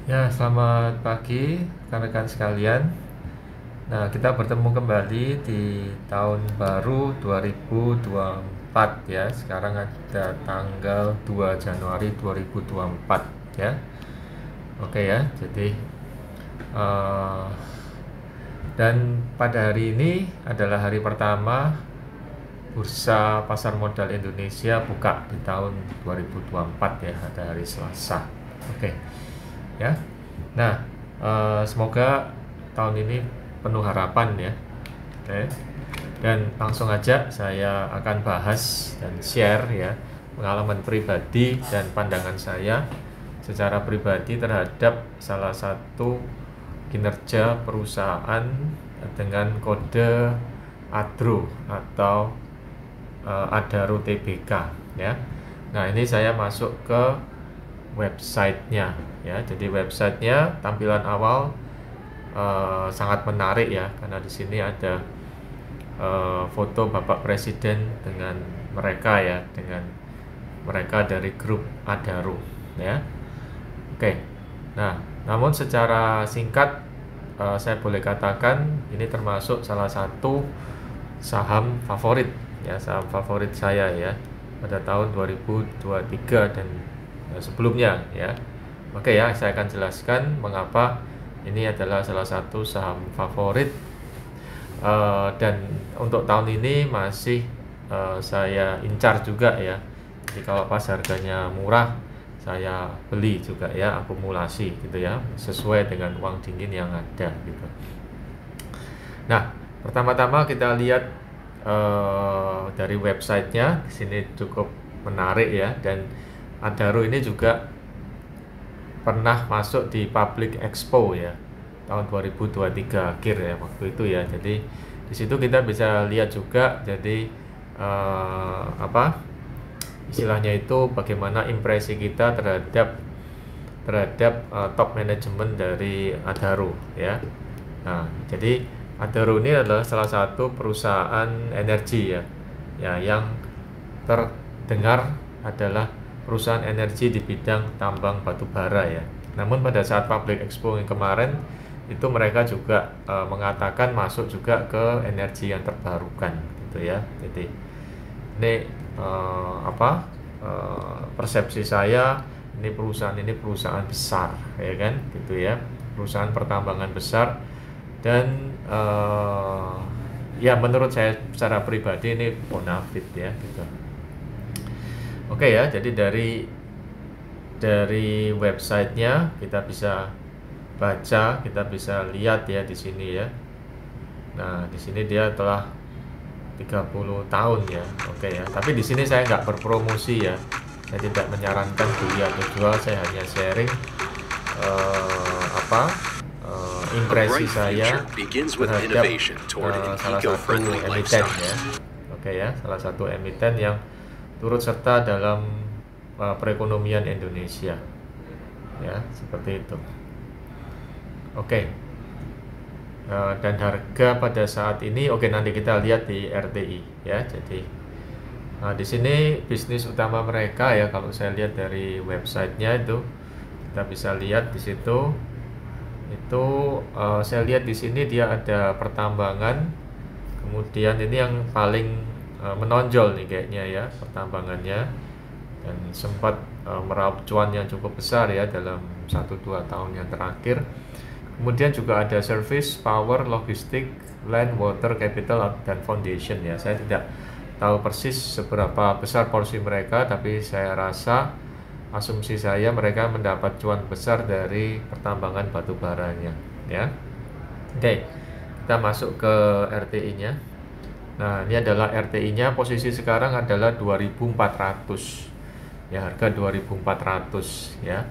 Ya, selamat pagi rekan-rekan sekalian. Nah, kita bertemu kembali di tahun baru 2024 ya. Sekarang ada tanggal 2 Januari 2024 ya. Oke ya. Jadi eh, dan pada hari ini adalah hari pertama Bursa Pasar Modal Indonesia buka di tahun 2024 ya, ada hari Selasa. Oke. Ya. Nah, semoga tahun ini penuh harapan ya. Oke. Dan langsung aja saya akan bahas dan share ya pengalaman pribadi dan pandangan saya secara pribadi terhadap salah satu kinerja perusahaan dengan kode ADRO atau Adaro Tbk ya. Nah, ini saya masuk ke websitenya ya. Jadi websitenya tampilan awal sangat menarik ya, karena di sini ada foto Bapak Presiden dengan mereka ya, dengan mereka dari grup Adaro ya. Oke. Nah, namun secara singkat saya boleh katakan ini termasuk salah satu saham favorit ya, saham favorit saya ya pada tahun 2023 dan sebelumnya ya. Oke ya, saya akan jelaskan mengapa ini adalah salah satu saham favorit dan untuk tahun ini masih saya incar juga ya. Jadi kalau pas harganya murah saya beli juga ya, akumulasi gitu ya, sesuai dengan uang dingin yang ada gitu. Nah, pertama-tama kita lihat dari websitenya. Di sini cukup menarik ya, dan Adaro ini juga pernah masuk di Public Expo ya tahun 2023 akhir ya waktu itu ya. Jadi di situ kita bisa lihat juga, jadi apa istilahnya itu, bagaimana impresi kita terhadap top manajemen dari Adaro ya. Nah, jadi Adaro ini adalah salah satu perusahaan energi ya, yang terdengar adalah perusahaan energi di bidang tambang batu bara ya. Namun pada saat Public Expo yang kemarin itu mereka juga mengatakan masuk juga ke energi yang terbarukan gitu ya. Jadi ini persepsi saya, ini perusahaan besar ya kan gitu ya, perusahaan pertambangan besar. Dan ya menurut saya secara pribadi ini bonafit ya gitu. Oke ya, jadi dari websitenya kita bisa baca, kita bisa lihat ya di sini ya. Nah, di sini dia telah 30 tahun ya. Oke ya. Tapi di sini saya nggak berpromosi ya. Saya tidak menyarankan beli atau jual, saya hanya sharing impresi saya terhadap salah satu emiten ya. Oke ya, salah satu emiten yang turut serta dalam perekonomian Indonesia ya, seperti itu. Oke. Dan harga pada saat ini, oke, nanti kita lihat di RTI ya. Jadi di sini bisnis utama mereka ya, kalau saya lihat dari websitenya itu kita bisa lihat di situ itu saya lihat di sini dia ada pertambangan, kemudian ini yang paling menonjol nih kayaknya ya, pertambangannya, dan sempat meraup cuan yang cukup besar ya dalam 1-2 tahun yang terakhir. Kemudian juga ada service, power, logistik, land, water, capital, dan foundation ya. Saya tidak tahu persis seberapa besar porsi mereka, tapi saya rasa, asumsi saya, mereka mendapat cuan besar dari pertambangan batu baranya ya. Oke, kita masuk ke RTI-nya. Nah, ini adalah RTI-nya. Posisi sekarang adalah 2400 ya, harga 2400 ya.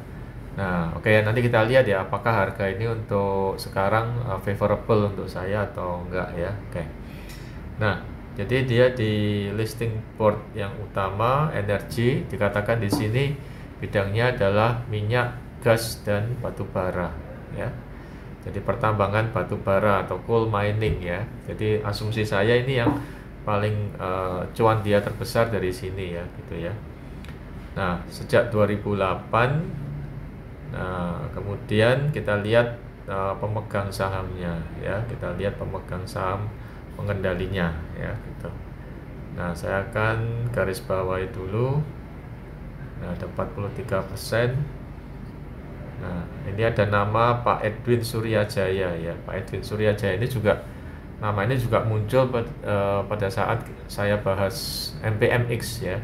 Nah, oke, nanti kita lihat ya apakah harga ini untuk sekarang favorable untuk saya atau enggak ya. Oke. Nah, jadi dia di listing board yang utama energi, dikatakan di sini bidangnya adalah minyak, gas, dan batu bara ya. Jadi pertambangan batu bara atau coal mining ya. Jadi asumsi saya ini yang paling cuan dia terbesar dari sini ya gitu ya. Nah, sejak 2008, nah kemudian kita lihat pemegang sahamnya ya, kita lihat pemegang saham pengendalinya ya gitu. Nah, saya akan garis bawahi dulu. Nah, ada 43%. Nah, ini ada nama Pak Edwin Suryajaya ya. Pak Edwin Suryajaya ini juga, nama ini juga muncul pada saat saya bahas MPMX ya.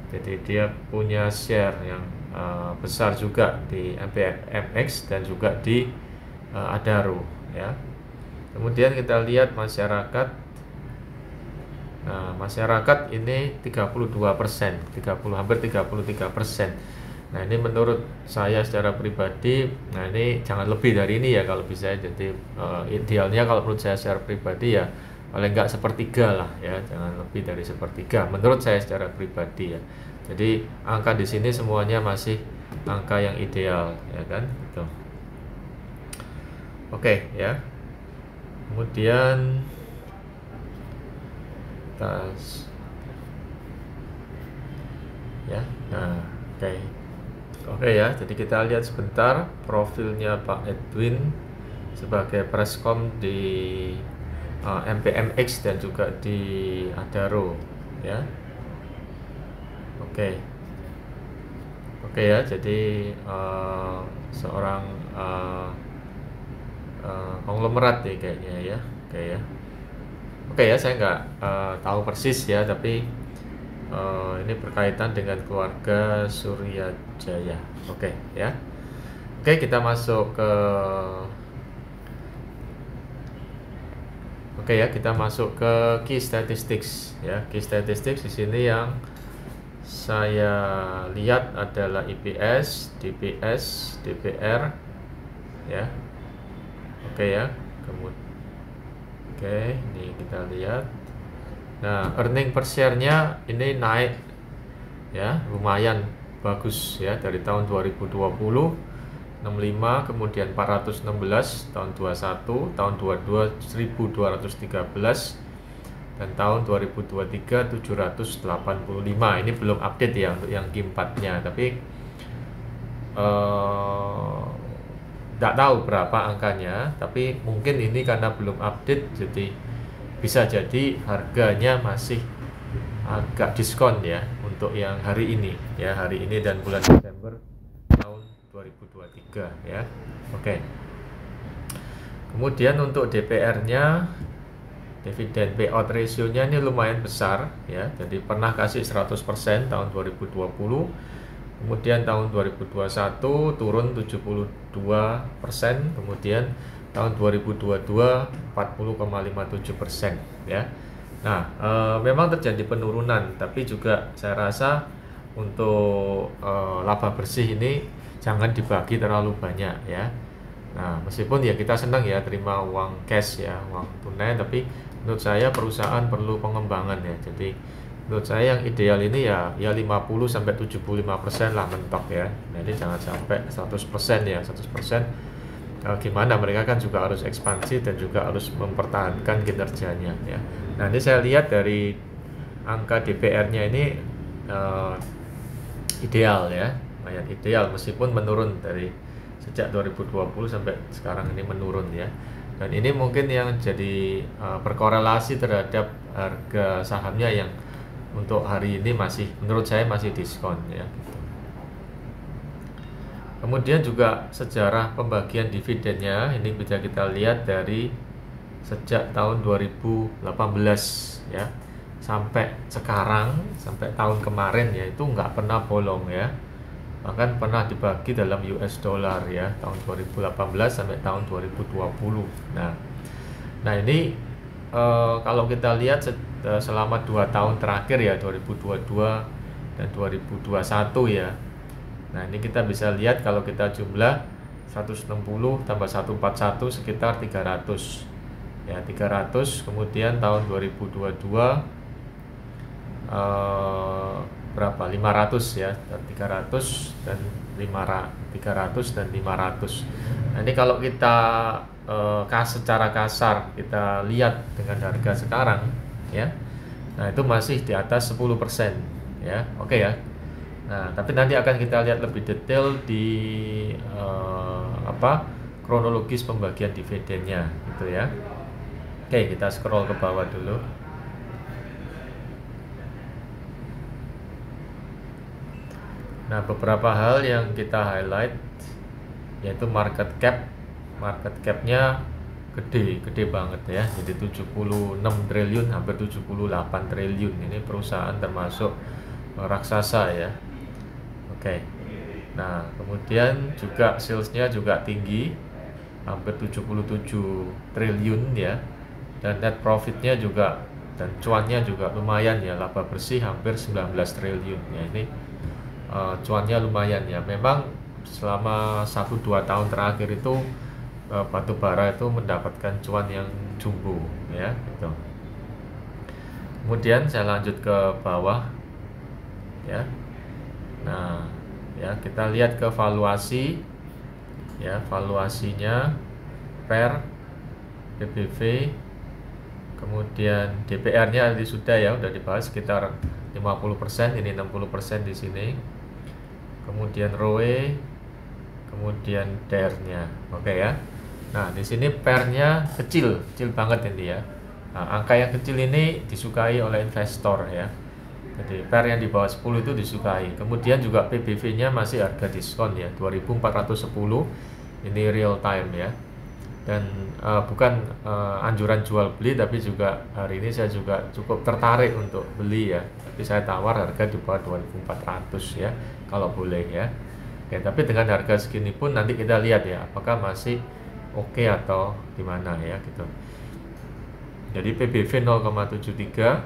Jadi dia punya share yang besar juga di MPMX dan juga di Adaro ya. Kemudian kita lihat masyarakat. Nah, masyarakat ini 32%, hampir 33%. Nah, ini menurut saya secara pribadi, nah ini jangan lebih dari ini ya kalau bisa. Jadi idealnya kalau menurut saya secara pribadi ya paling enggak sepertiga lah ya, jangan lebih dari sepertiga menurut saya secara pribadi ya. Jadi angka di sini semuanya masih angka yang ideal ya kan gitu. Oke ya. Kemudian ya. Nah, oke ya. Jadi kita lihat sebentar profilnya Pak Edwin sebagai preskom di MPMX dan juga di Adaro ya. Oke ya. Jadi seorang konglomerat ya kayaknya ya. Oke ya, saya nggak tahu persis ya, tapi ini berkaitan dengan keluarga Suryajaya. Oke ya. Oke, kita masuk ke key statistics ya. Key statistics di sini yang saya lihat adalah EPS, DPS, DPR ya. Oke ya. Oke, ini kita lihat. Nah, earning per share-nya ini naik ya, lumayan bagus ya, dari tahun 2020 65, kemudian 416, tahun 21, tahun 22 1213, dan tahun 2023 785. Ini belum update ya untuk yang Q4-nya, tapi tidak tahu berapa angkanya, tapi mungkin ini karena belum update, jadi bisa jadi harganya masih agak diskon ya untuk yang hari ini ya, hari ini dan bulan Desember tahun 2023 ya. Oke. Kemudian untuk DPR-nya, dividen payout ratio-nya ini lumayan besar ya. Jadi pernah kasih 100% tahun 2020. Kemudian tahun 2021 turun 72%, kemudian tahun 2022 40,57% ya. Nah, memang terjadi penurunan, tapi juga saya rasa untuk laba bersih ini jangan dibagi terlalu banyak ya. Nah, meskipun ya kita senang ya terima uang cash ya, uang tunai, tapi menurut saya perusahaan perlu pengembangan ya. Jadi menurut saya yang ideal ini ya 50-75% lah mentok ya. Nah, ini jangan sampai 100% ya, 100%. Gimana mereka kan juga harus ekspansi dan juga harus mempertahankan kinerjanya ya. Nah, ini saya lihat dari angka DPR-nya ini ideal ya, lumayan ideal meskipun menurun dari sejak 2020 sampai sekarang ini menurun ya. Dan ini mungkin yang jadi berkorelasi terhadap harga sahamnya yang untuk hari ini masih, menurut saya masih diskon ya. Kemudian juga sejarah pembagian dividennya ini bisa kita lihat dari sejak tahun 2018 ya sampai sekarang, sampai tahun kemarin ya, itu nggak pernah bolong ya, bahkan pernah dibagi dalam US dollar ya, tahun 2018 sampai tahun 2020. Nah ini kalau kita lihat selama 2 tahun terakhir ya, 2022 dan 2021 ya. Nah, ini kita bisa lihat kalau kita jumlah 160 tambah 141 sekitar 300 ya, 300. Kemudian tahun 2022 berapa? 500 ya, 300 dan 500 dan 500. Nah, ini kalau kita secara kasar kita lihat dengan harga sekarang ya. Nah, itu masih di atas 10% ya. Oke ya. Nah, tapi nanti akan kita lihat lebih detail di apa kronologis pembagian dividennya gitu ya. Oke, kita scroll ke bawah dulu. Nah, beberapa hal yang kita highlight yaitu market capnya gede banget ya, jadi 76 triliun, hampir 78 triliun. Ini perusahaan termasuk raksasa ya. Oke. Nah, kemudian juga salesnya juga tinggi, hampir 77 triliun ya, dan net profitnya juga dan cuannya juga lumayan ya, laba bersih hampir 19 triliun ya. Ini cuannya lumayan ya. Memang selama 1-2 tahun terakhir itu batu bara itu mendapatkan cuan yang jumbo ya gitu. Kemudian saya lanjut ke bawah ya. Nah ya, kita lihat ke valuasi ya, valuasinya per PBV, kemudian DPR-nya tadi sudah ya, udah dibahas sekitar 50%, ini 60% di sini. Kemudian ROE, kemudian DER-nya. Oke ya. Nah, di sini PER-nya kecil banget ini ya. Nah, angka yang kecil ini disukai oleh investor ya. Jadi PER yang di bawah 10 itu disukai. Kemudian juga PBV-nya masih harga diskon ya, 2410. Ini real time ya. Dan bukan anjuran jual beli, tapi juga hari ini saya juga cukup tertarik untuk beli ya. Tapi saya tawar harga di bawah 2400 ya, kalau boleh ya. Oke, tapi dengan harga segini pun nanti kita lihat ya, apakah masih oke atau gimana ya gitu. Jadi PBV 0,73.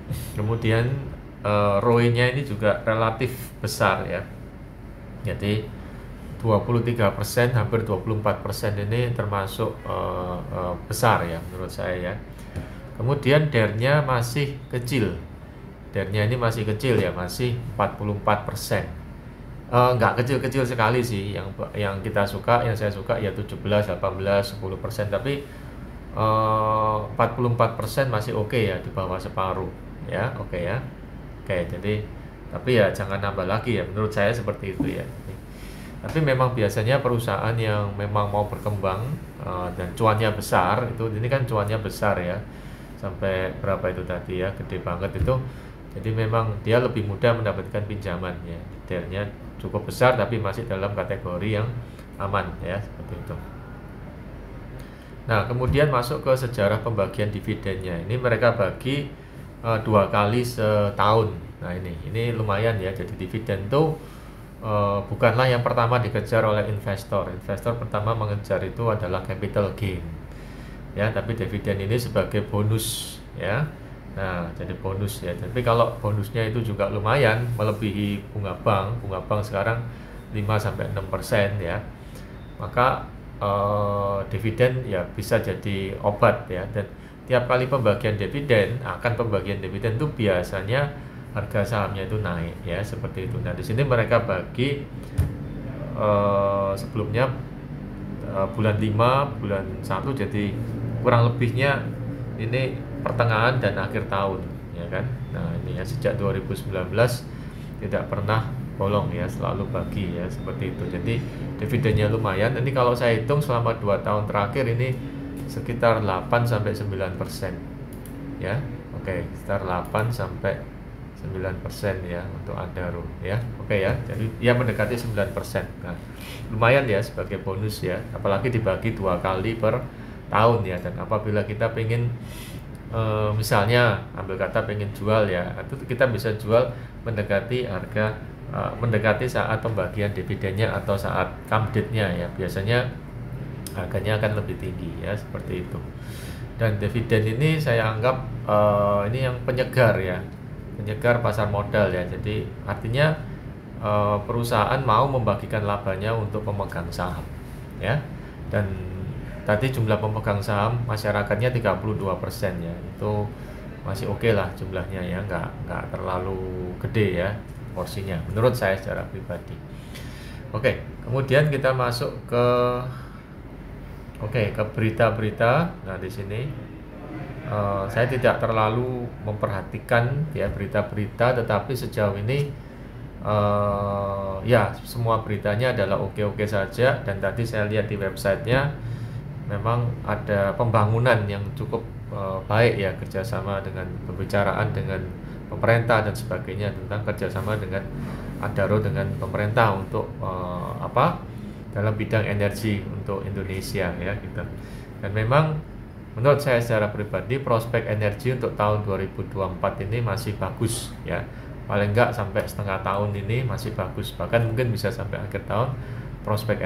Kemudian ROE-nya ini juga relatif besar ya. Jadi 23%, hampir 24% ini termasuk besar ya menurut saya ya. Kemudian DER-nya masih kecil. DER-nya ini masih kecil ya, masih 44%. Nggak kecil-kecil sekali sih. Yang kita suka, yang saya suka ya 17, 18, 10%. Tapi 44% masih oke ya, di bawah separuh ya. Oke ya. Oke, jadi tapi ya jangan nambah lagi ya, menurut saya seperti itu ya. Tapi memang biasanya perusahaan yang memang mau berkembang dan cuannya besar, itu ini kan cuannya besar ya, sampai berapa itu tadi ya, gede banget itu. Jadi memang dia lebih mudah mendapatkan pinjaman ya, detailnya cukup besar tapi masih dalam kategori yang aman ya, seperti itu. Nah, kemudian masuk ke sejarah pembagian dividennya. Ini mereka bagi 2 kali setahun. Nah, ini lumayan ya. Jadi dividen tuh bukanlah yang pertama dikejar oleh investor. Investor pertama mengejar itu adalah capital gain ya, tapi dividen ini sebagai bonus ya. Nah, jadi bonus ya. Tapi kalau bonusnya itu juga lumayan, melebihi bunga bank sekarang 5-6% ya, maka dividen ya bisa jadi obat ya. Dan tiap kali pembagian dividen itu biasanya harga sahamnya itu naik ya, seperti itu. Nah, di sini mereka bagi sebelumnya bulan 5, bulan 1, jadi kurang lebihnya ini pertengahan dan akhir tahun ya kan. Nah, ini ya sejak 2019 tidak pernah bolong ya, selalu bagi ya, seperti itu. Jadi dividennya lumayan. Ini kalau saya hitung selama 2 tahun terakhir ini sekitar 8-9% ya. Oke, sekitar 8-9% ya untuk Adaro ya. Oke ya. Jadi ya mendekati 9%. Nah, lumayan ya sebagai bonus ya, apalagi dibagi 2 kali per tahun ya. Dan apabila kita pengen misalnya ambil kata pengen jual ya, itu kita bisa jual mendekati harga mendekati saat pembagian dividennya atau saat come date-nya ya. Biasanya harganya akan lebih tinggi ya, seperti itu. Dan dividen ini saya anggap ini yang penyegar ya, penyegar pasar modal ya. Jadi artinya perusahaan mau membagikan labanya untuk pemegang saham ya. Dan tadi jumlah pemegang saham masyarakatnya 32% ya, itu masih oke lah jumlahnya ya, nggak terlalu gede ya porsinya menurut saya secara pribadi. Oke, kemudian kita masuk ke berita-berita. Nah, di sini saya tidak terlalu memperhatikan ya berita-berita, tetapi sejauh ini ya semua beritanya adalah oke-oke saja, dan tadi saya lihat di websitenya memang ada pembangunan yang cukup baik ya, kerjasama dengan pembicaraan dengan pemerintah dan sebagainya, tentang kerjasama dengan Adaro dengan pemerintah untuk dalam bidang energi untuk Indonesia ya gitu. Dan memang menurut saya secara pribadi prospek energi untuk tahun 2024 ini masih bagus ya, paling enggak sampai setengah tahun ini masih bagus, bahkan mungkin bisa sampai akhir tahun prospek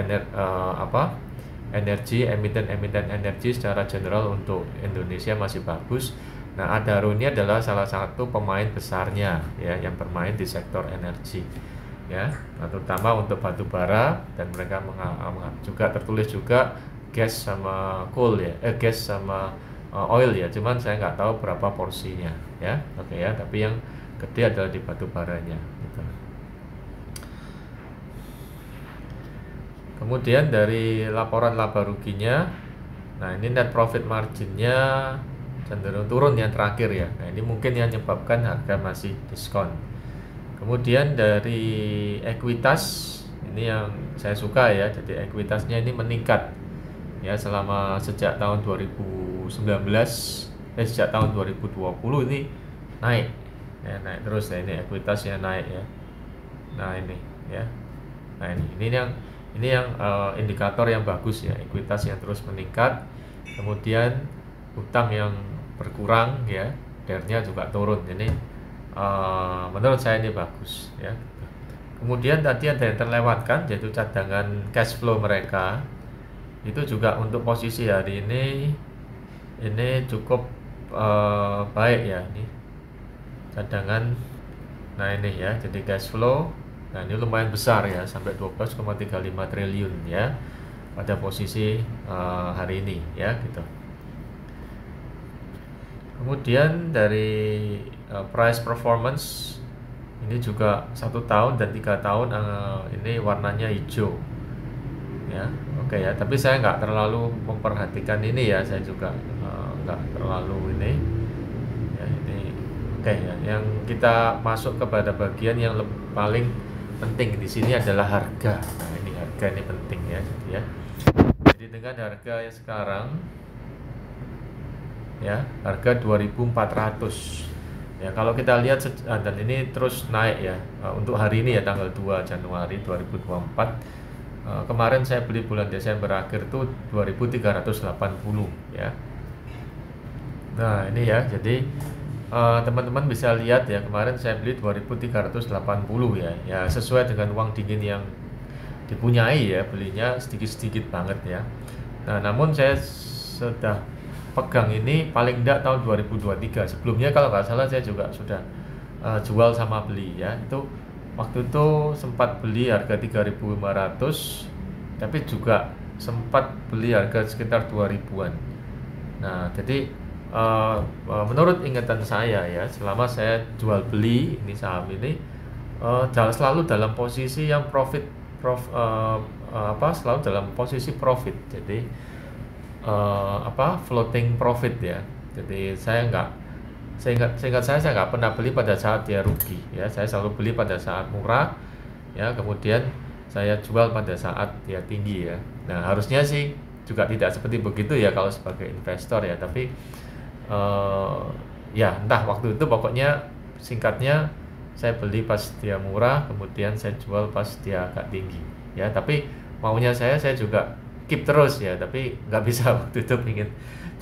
energi, emiten energi secara general untuk Indonesia masih bagus. Nah, Adaro ini adalah salah satu pemain besarnya ya, yang bermain di sektor energi ya, nah, terutama untuk batu bara, dan mereka juga tertulis juga gas sama coal ya, gas sama oil ya, cuman saya nggak tahu berapa porsinya ya. Oke ya, tapi yang gede adalah di batu baranya gitu. Kemudian dari laporan laba ruginya, nah ini net profit marginnya cenderung turun yang terakhir ya. Nah ini mungkin yang menyebabkan harga masih diskon. Kemudian dari ekuitas, ini yang saya suka ya, jadi ekuitasnya ini meningkat ya selama sejak tahun 2019, sejak tahun 2020 ini naik ya, naik terus ya, ini ekuitasnya naik ya. Nah ini ya, nah ini yang indikator yang bagus ya, ekuitas yang terus meningkat. Kemudian utang yang berkurang ya, DER-nya juga turun, ini menurut saya ini bagus ya. Kemudian tadi ada yang terlewatkan, yaitu cadangan cash flow mereka itu juga untuk posisi hari ini cukup baik ya, ini cadangan. Nah ini ya, jadi cash flow, nah ini lumayan besar ya, sampai 12,35 triliun ya pada posisi hari ini ya gitu. Kemudian dari price performance ini juga 1 tahun dan 3 tahun ini warnanya hijau ya. Oke ya, tapi saya nggak terlalu memperhatikan ini ya, saya juga nggak terlalu ini ya, ini oke ya. Yang kita masuk kepada bagian yang paling penting di sini adalah harga. Nah ini harga ini penting ya, jadi dengan harga yang sekarang ya, harga 2.400 ya, kalau kita lihat dan ini terus naik ya untuk hari ini ya, tanggal 2 Januari 2024. Kemarin saya beli bulan Desember akhir tuh 2.380 ya. Nah ini ya, jadi teman-teman bisa lihat ya, kemarin saya beli 2.380 ya, ya sesuai dengan uang dingin yang dipunyai ya, belinya sedikit-sedikit banget ya. Nah namun saya sudah pegang ini paling enggak tahun 2023. Sebelumnya kalau nggak salah saya juga sudah jual sama beli ya. Itu waktu itu sempat beli harga 3.500, tapi juga sempat beli harga sekitar 2.000-an. Nah, jadi menurut ingatan saya ya, selama saya jual beli ini saham ini selalu dalam posisi yang selalu dalam posisi profit. Jadi floating profit ya. Jadi saya seingat saya nggak pernah beli pada saat dia rugi ya. Saya selalu beli pada saat murah ya, kemudian saya jual pada saat dia tinggi ya. Nah harusnya sih juga tidak seperti begitu ya kalau sebagai investor ya, tapi ya entah, waktu itu pokoknya singkatnya saya beli pas dia murah, kemudian saya jual pas dia agak tinggi ya. Tapi maunya saya juga keep terus ya, tapi nggak bisa waktu itu ingin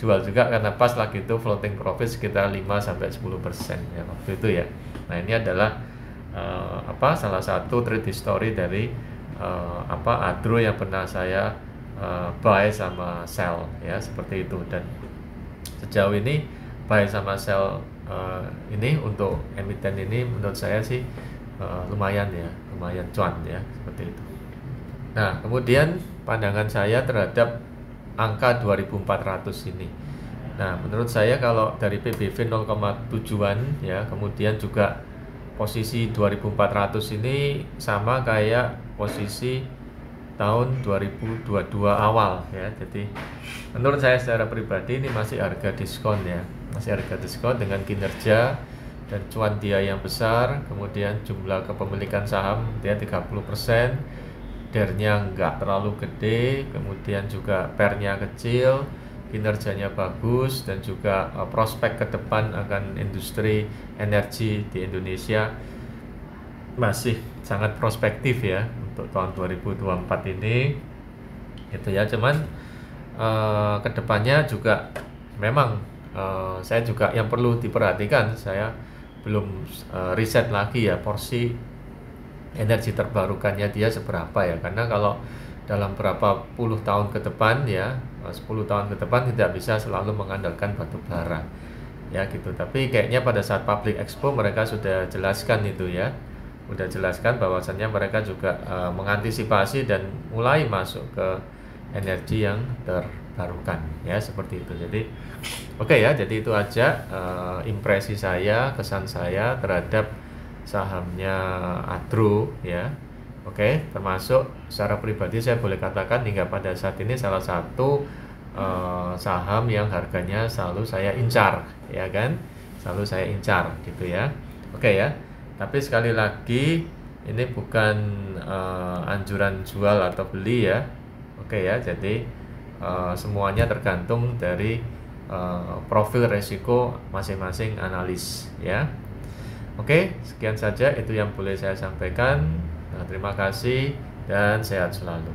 jual juga karena pas lagi itu floating profit sekitar 5-10% ya waktu itu ya. Nah ini adalah salah satu trade history dari Adro yang pernah saya buy sama sell ya, seperti itu. Dan sejauh ini buy sama sell ini untuk emiten ini menurut saya sih lumayan ya, lumayan cuan ya, seperti itu. Nah kemudian pandangan saya terhadap angka 2.400 ini. Nah menurut saya kalau dari PBV 0,7an ya, kemudian juga posisi 2.400 ini sama kayak posisi tahun 2022 awal ya. Jadi menurut saya secara pribadi ini masih harga diskon ya, masih harga diskon dengan kinerja dan cuan dia yang besar, kemudian jumlah kepemilikan saham dia 30%, DER-nya nggak terlalu gede, kemudian juga PER-nya kecil, kinerjanya bagus, dan juga prospek ke depan akan industri energi di Indonesia masih sangat prospektif ya untuk tahun 2024 ini itu ya. Cuman kedepannya juga memang saya juga yang perlu diperhatikan, saya belum riset lagi ya porsi energi terbarukannya dia seberapa ya, karena kalau dalam berapa puluh tahun ke depan ya, 10 tahun ke depan tidak bisa selalu mengandalkan batu bara ya gitu. Tapi kayaknya pada saat public expo mereka sudah jelaskan itu ya, udah jelaskan bahwasannya mereka juga mengantisipasi dan mulai masuk ke energi yang terbarukan ya, seperti itu. Jadi oke ya, jadi itu aja impresi saya, kesan saya terhadap sahamnya Adro ya. Oke, termasuk secara pribadi saya boleh katakan hingga pada saat ini salah satu saham yang harganya selalu saya incar ya kan, selalu saya incar gitu ya. Oke ya, tapi sekali lagi ini bukan anjuran jual atau beli ya. Oke ya, jadi semuanya tergantung dari profil resiko masing-masing analis ya. Oke, sekian saja itu yang boleh saya sampaikan. Nah, terima kasih dan sehat selalu.